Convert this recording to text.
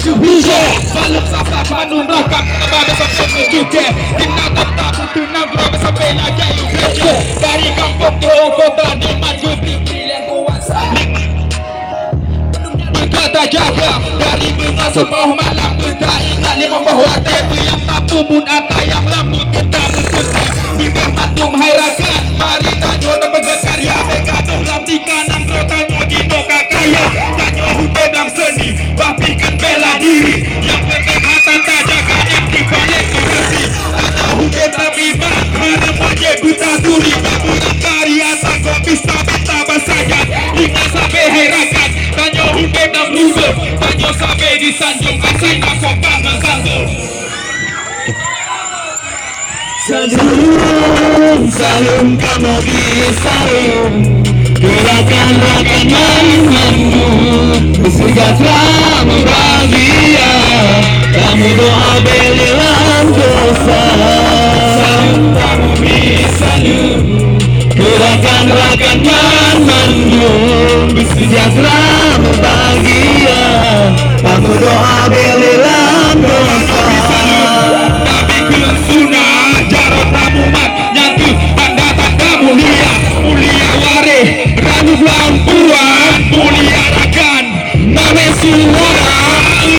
bisa balap safar manum rakam pada sampai menjuke timna tetap tunang global sampai lagi usia dari kampung ke kota di maju pilih kuasa berkata jaga dari mengasuh bawah malam kita ingat lima bahwa tepi yang tak pun atau yang lambut kita berkuasa bibir patung hairakan mari tanyo dan berkarya mereka dalam di kanan kota Mojino kakaya tanyo hutedang seni bapikan bela diri yang penting hatan tajakan yang dibalik kursi tanyo hutedang iman harap wajib buta suri baburan karya sanggup bisa basahkan ingat sampai hairakan tanyo hutedang luber tanyo sampai disanjung kasih nakopak mensanggul Salam, salam kamu salam gerakan rakamanmu sejahtera bahagia kamu doa belilah dosa salam kamu salam gerakan rakamanmu sejahtera bahagia kamu doa belilah